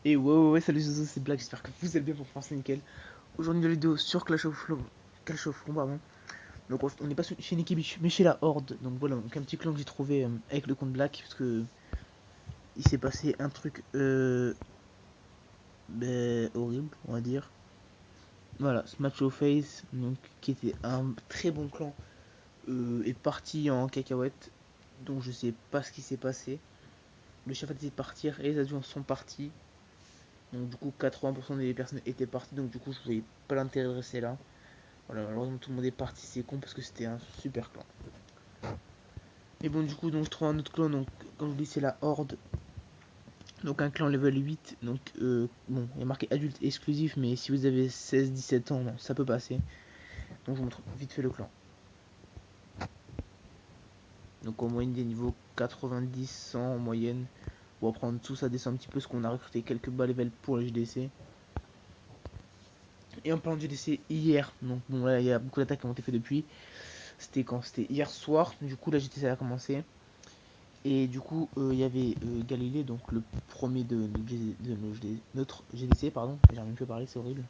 Et ouais, salut Zozo, c'est Black, j'espère que vous allez bien pour France nickel. Aujourd'hui, une vidéo sur Clash of Clans, pardon. Donc, on n'est pas chez Nicky Beach, mais chez la Horde. Donc voilà, donc un petit clan que j'ai trouvé avec le compte Black, parce que il s'est passé un truc horrible, on va dire. Voilà, ce match au face, donc, qui était un très bon clan, est parti en cacahuète. Donc je sais pas ce qui s'est passé. Le chef a décidé de partir et les adjoints sont partis. Donc du coup 80% des personnes étaient parties, donc du coup je voyais pas l'intérêt de rester là. Voilà, malheureusement tout le monde est parti, c'est con parce que c'était un super clan. Et bon du coup donc je trouve un autre clan, donc comme je vous dis c'est la Horde. Donc un clan level 8, donc bon il y a marqué adulte exclusif, mais si vous avez 16-17 ans, non, ça peut passer. Donc je vous montre vite fait le clan. Donc en moyenne des niveaux 90, 100 en moyenne. Bon après en dessous ça descend un petit peu parce qu'on a recruté quelques bas level pour les GDC. Et en parlant de GDC hier, donc bon là il y a beaucoup d'attaques qui ont été faites depuis. C'était quand? C'était hier soir, du coup la GTC a commencé. Et du coup il y avait Galilée, donc le premier de notre GDC, pardon, j'ai même plus parler, c'est horrible.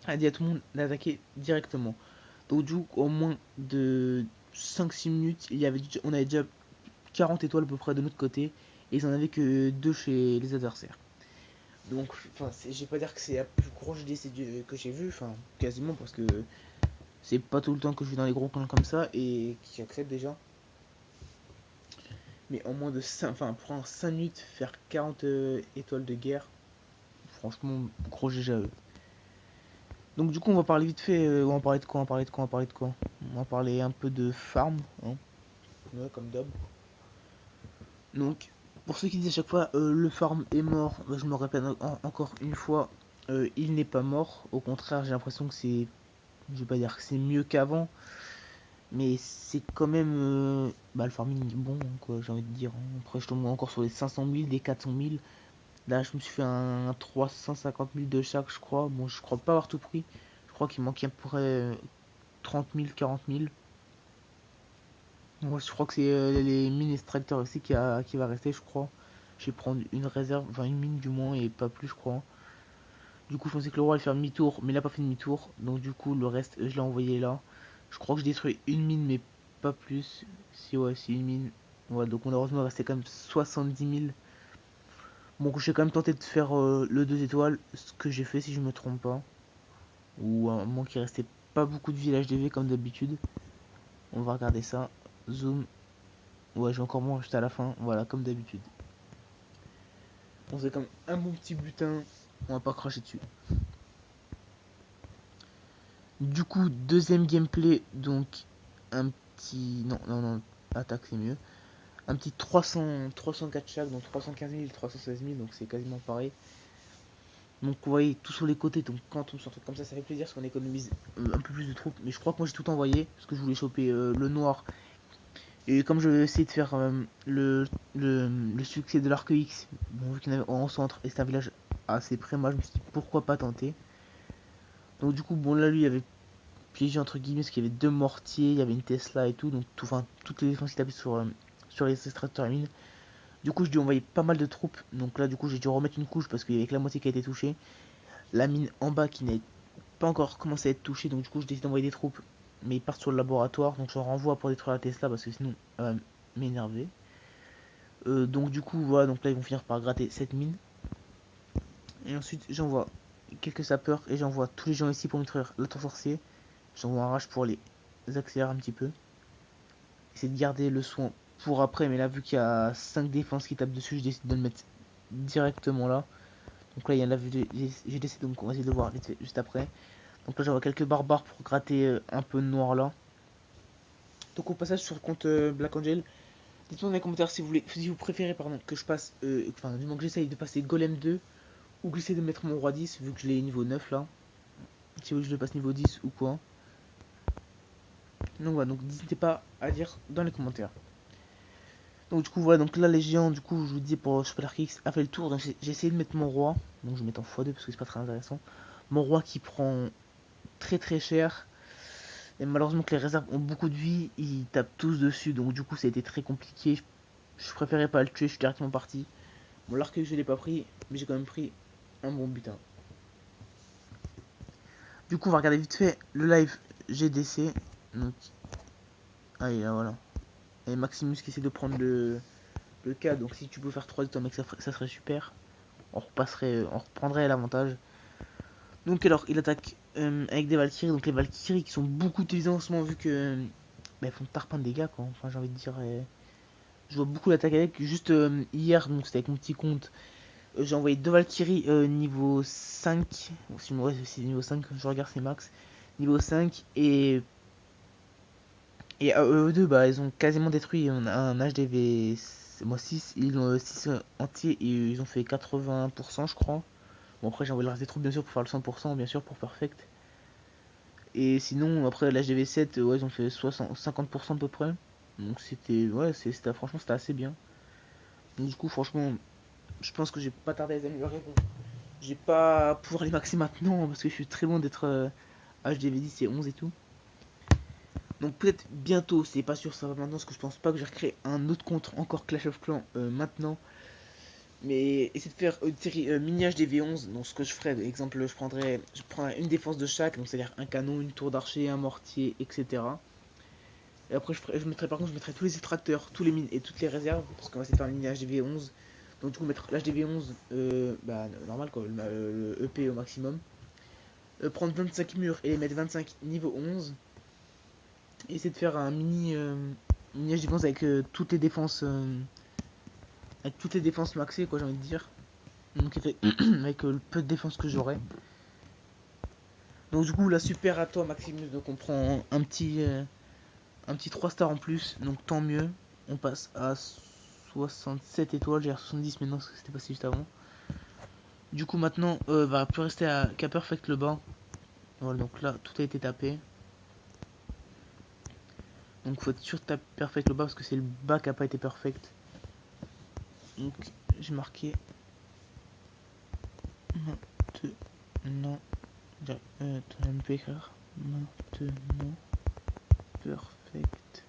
A dit à tout le monde d'attaquer directement. Donc du coup au moins de 5-6 minutes, on avait déjà 40 étoiles à peu près de notre côté. Et ils en avaient que 2 chez les adversaires. Donc, enfin, je vais pas dire que c'est la plus grosse GDC que j'ai vu, enfin, quasiment, parce que c'est pas tout le temps que je vais dans les gros clans comme ça et qui acceptent déjà. Mais en moins de 5, enfin, prendre 5 minutes, faire 40 étoiles de guerre, franchement, gros GG à eux. Donc, du coup, on va parler vite fait. On va parler de quoi? On va parler un peu de farm, hein, ouais, comme d'hab. Donc, pour ceux qui disent à chaque fois le farm est mort, bah, je me répète encore une fois, il n'est pas mort. Au contraire, j'ai l'impression que c'est. Je vais pas dire que c'est mieux qu'avant, mais c'est quand même le farming bon, quoi, j'ai envie de dire. Après, je tombe encore sur les 500 000, des 400 000. Là, je me suis fait un 350 000 de chaque, je crois. Bon, je crois pas avoir tout pris. Je crois qu'il manquait à peu près 30 000, 40 000. Moi, je crois que c'est les mines extracteurs aussi qui va rester, je crois. Je vais prendre une réserve, enfin une mine du moins, et pas plus, je crois. Du coup, je pensais que le roi allait faire demi-tour, mais il a pas fait demi-tour. Donc, du coup, le reste, je l'ai envoyé là. Je crois que je détruis une mine, mais pas plus. Si, ouais, si une mine. Ouais, donc malheureusement, il restait quand même 70 000. Bon, j'ai quand même tenté de faire le 2 étoiles, ce que j'ai fait si je me trompe pas. Ou à un moment qu'il restait pas beaucoup de villages DV comme d'habitude. On va regarder ça. Zoom. Ouais, j'ai encore moins juste à la fin. Voilà, comme d'habitude. On faisait comme un bon petit butin. On va pas cracher dessus. Du coup, deuxième gameplay. Donc, un petit. Non. Attaque, c'est mieux. Un petit 304 chaque. Donc 315 000, 316 000. Donc, c'est quasiment pareil. Donc, vous voyez, tout sur les côtés. Donc, quand on tombe sur un truc comme ça fait plaisir parce qu'on économise un peu plus de troupes. Mais je crois que moi, j'ai tout envoyé. Parce que je voulais choper le noir. Et comme je vais essayer de faire le succès de l'Arc X, bon, vu qu'il y en avait en centre et c'est un village assez près, moi je me suis dit pourquoi pas tenter. Donc du coup, bon là lui il y avait piégé entre guillemets parce qu'il y avait deux mortiers, il y avait une Tesla et tout, donc toutes les défenses qui tapaient sur les extracteurs et mines. Du coup, je dû envoyer pas mal de troupes, donc là du coup j'ai dû remettre une couche parce qu'il y avait que la moitié qui a été touchée. La mine en bas qui n'avait pas encore commencé à être touchée, donc du coup je décide d'envoyer des troupes, mais ils partent sur le laboratoire, donc je renvoie pour détruire la Tesla parce que sinon elle va m'énerver. Donc du coup voilà, donc là ils vont finir par gratter cette mine. Et ensuite j'envoie quelques sapeurs et j'envoie tous les gens ici pour détruire la tour sorcier. J'envoie un rage pour les accélérer un petit peu. Essayer de garder le soin pour après, mais là vu qu'il y a 5 défenses qui tapent dessus, je décide de le mettre directement là. Donc là il y a la vue j'ai décidé, donc on va essayer de le voir juste après. Donc là j'envoie quelques barbares pour gratter un peu de noir là. Donc au passage sur le compte Black Angel, dites-moi dans les commentaires si vous préférez pardon, que je passe, enfin du moment que j'essaye de passer Golem 2 ou que j'essaie de mettre mon roi 10 vu que je l'ai niveau 9 là. Si vous voulez que je le passe niveau 10 ou quoi. Donc voilà, donc n'hésitez pas à dire dans les commentaires. Donc du coup voilà, donc là les géants, du coup je vous dis pour Super X a fait le tour, donc j'ai essayé de mettre mon roi, donc je vais mettre en x2 parce que c'est pas très intéressant. Mon roi qui prend très très cher, et malheureusement que les réserves ont beaucoup de vie, ils tapent tous dessus, donc du coup ça a été très compliqué. Je préférais pas le tuer, je suis directement parti. Bon, l'arc je l'ai pas pris, mais j'ai quand même pris un bon butin. Du coup, on va regarder vite fait le live GDC. Donc, allez, là voilà. Et Maximus qui essaie de prendre le cas. Donc, si tu peux faire 3 mec, ça serait super. On reprendrait l'avantage. Donc, alors, il attaque avec des Valkyries. Donc, les Valkyries qui sont beaucoup utilisées en ce moment, vu que elles font tarpin de dégâts, quoi. Enfin, j'ai envie de dire. Je vois beaucoup l'attaque avec. Juste hier, donc c'était avec mon petit compte. J'ai envoyé 2 Valkyries niveau 5. Ouais, c'est niveau 5, je regarde, c'est max. Niveau 5. Et à eux deux, bah, ils ont quasiment détruit un HDV. Moi 6, ils ont 6 entiers et ils ont fait 80%, je crois. Bon, après, j'ai envoyé le reste des troupes, bien sûr, pour faire le 100%, bien sûr, pour Perfect. Et sinon, après l'HDV 7, ouais, ils ont fait 50% à peu près. Donc c'était, ouais, franchement, c'était assez bien. Donc, du coup, franchement, je pense que j'ai pas tardé à les améliorer. Bon, j'ai pas pouvoir les maxer maintenant parce que je suis très loin d'être HDV 10 et 11 et tout. Donc peut-être bientôt, c'est pas sûr, ça va maintenant, parce que je pense pas que je vais recréer un autre compte encore Clash of Clans maintenant. Mais essayer de faire une série mini HDV11. Donc ce que je ferais, exemple, je prendrais une défense de chaque, donc c'est-à-dire un canon, une tour d'archer, un mortier, etc. Et après je mettrais par contre, je mettrais tous les extracteurs, tous les mines et toutes les réserves, parce qu'on va essayer de faire un mini HDV11. Donc du coup mettre l'HDV11 bah, normal quoi, le EP au maximum. Prendre 25 murs et les mettre 25 niveau 11. Et essayer de faire un mini HDV11 avec toutes les défenses maxées quoi, j'ai envie de dire. Donc avec le peu de défense que j'aurai. Donc du coup la super à toi Maximus, donc on prend un petit 3 stars en plus, donc tant mieux. On passe à 67 étoiles, j'ai 70 maintenant parce que c'était passé juste avant. Du coup maintenant va plus rester qu'à Perfect le bas. Voilà, donc là tout a été tapé. Donc faut être sûr de taper Perfect le bas parce que c'est le bas qui a pas été perfect. Donc j'ai marqué maintenant. Tu peux écrire maintenant perfect.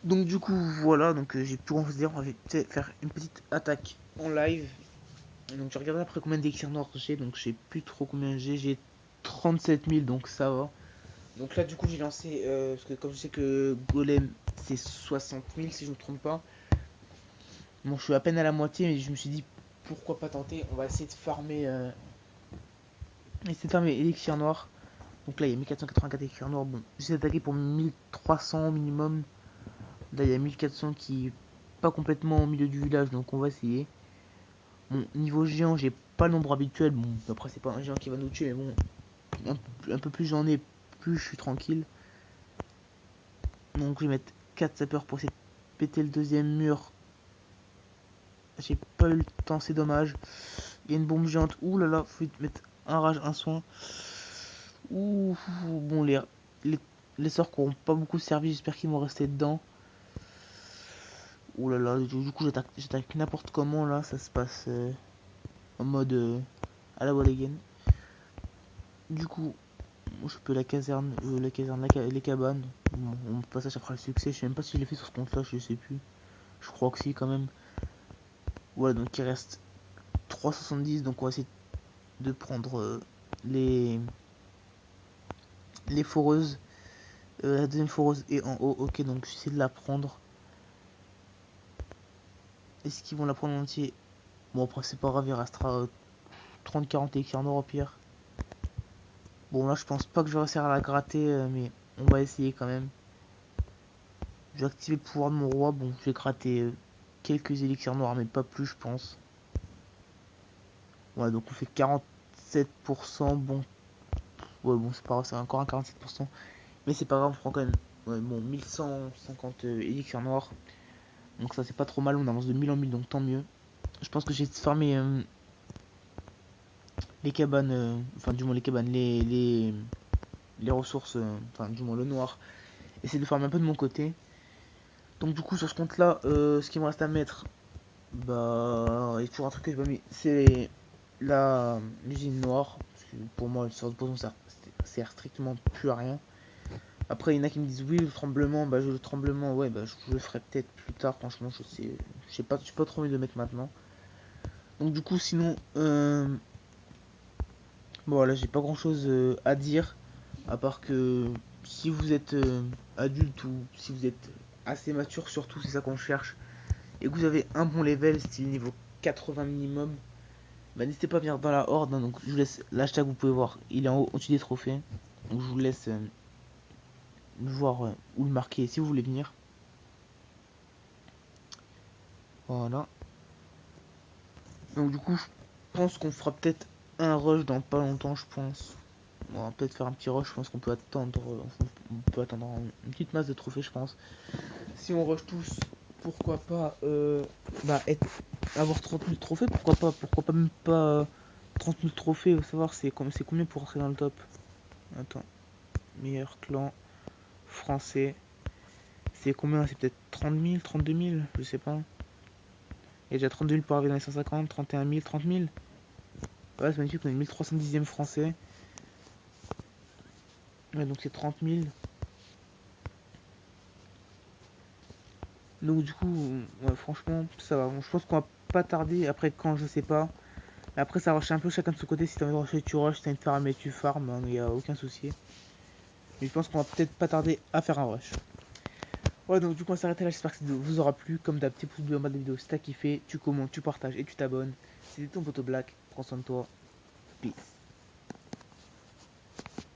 Donc du coup voilà, donc j'ai pu en dire, on va faire une petite attaque en live. Donc j'ai regardé après combien d'élixirs noirs j'ai, donc je sais plus trop combien j'ai 37 000 donc ça va. Donc là du coup j'ai lancé, parce que comme je sais que Golem c'est 60 000 si je me trompe pas. Bon je suis à peine à la moitié mais je me suis dit pourquoi pas tenter, on va essayer de farmer élixir noir. Donc là il y a 1484 élixirs noirs, bon j'essaie d'attaquer pour 1300 minimum. Là il y a 1400 qui est pas complètement au milieu du village donc on va essayer. Bon niveau géant j'ai pas le nombre habituel, bon après c'est pas un géant qui va nous tuer mais bon un peu plus j'en ai plus je suis tranquille. Donc je vais mettre 4 sapeurs pour essayer de péter le deuxième mur. J'ai pas eu le temps, c'est dommage. Il y a une bombe géante. Ouh là là, faut mettre un rage, un soin. Ouh, bon, les sorts qui n'auront pas beaucoup servi, j'espère qu'ils vont rester dedans. Ouh là là, du coup j'attaque n'importe comment là, ça se passe en mode à la wall again. Du coup, je peux la caserne, les cabanes. Bon, on passe à chaque fois le succès, je sais même pas si je l'ai fait sur ce compte là, je sais plus. Je crois que si quand même. Voilà, donc il reste 3,70, donc on va essayer de prendre les foreuses. La deuxième foreuse est en haut, ok, donc j'essaie de la prendre. Est-ce qu'ils vont la prendre en entier? Bon, après c'est pas grave, il restera 30-40 écrits en or au pire. Bon, là je pense pas que je vais réussir à la gratter, mais on va essayer quand même. Je vais activer le pouvoir de mon roi, bon, je vais gratter quelques élixirs noirs, mais pas plus, je pense. Ouais, donc on fait 47%, bon. Ouais, bon, c'est pas grave, c'est encore un 47%. Mais c'est pas grave, on prend quand même bon, 1150 élixirs noirs. Donc ça c'est pas trop mal, on avance de 1000 en 1000 donc tant mieux. Je pense que j'ai farmé les cabanes, enfin du moins les cabanes, les ressources, enfin du moins le noir. Essayer de farmer un peu de mon côté. Donc du coup sur ce compte là, ce qu'il me reste à mettre, bah il y a toujours un truc que j'ai pas mis, c'est l'usine noire. Parce que pour moi le sort de poison ça sert strictement plus à rien. Après, il y en a qui me disent oui, le tremblement, bah le tremblement, ouais, bah je le ferai peut-être plus tard, franchement, je sais pas, j'ai pas trop envie de le mettre maintenant. Donc du coup, sinon, bon, voilà, j'ai pas grand chose à dire, à part que si vous êtes adulte ou si vous êtes assez mature, surtout, c'est ça qu'on cherche, et que vous avez un bon level, style niveau 80 minimum, bah n'hésitez pas à venir dans la horde, hein. Donc je vous laisse l'hashtag, vous pouvez voir, il est en haut, au-dessus des trophées, donc je vous laisse voir où le marquer si vous voulez venir. Voilà. Donc du coup, je pense qu'on fera peut-être un rush dans pas longtemps, je pense. On va peut-être faire un petit rush, je pense qu'on peut attendre, une petite masse de trophées, je pense. Si on rush tous, pourquoi pas avoir 30 000 trophées, pourquoi pas même pas 30 000 trophées, savoir c'est combien pour rentrer dans le top. Attends, meilleur clan français, c'est combien? C'est peut-être 30 000, 32 000, je sais pas. Il y a déjà 32 000 pour arriver dans les 150, 31 000, 30 000. Ouais, c'est magnifique, on est 1310e français. Ouais, donc c'est 30 000. Donc du coup, ouais, franchement, ça va. Bon, je pense qu'on va pas tarder. Après, quand, je sais pas. Après, ça rush un peu chacun de son côté. Si t'as envie de rusher, tu rush. Si t'as envie de farmer, tu farmes. Il n'y a aucun souci. Mais je pense qu'on va peut-être pas tarder à faire un rush. Ouais, donc du coup, on va s'arrêter là. J'espère que cette vidéo vous aura plu. Comme d'hab, petit pouce bleu en bas de la vidéo si t'as kiffé. Tu commentes, tu partages et tu t'abonnes. C'était ton poteau Black. Prends soin de toi. Peace.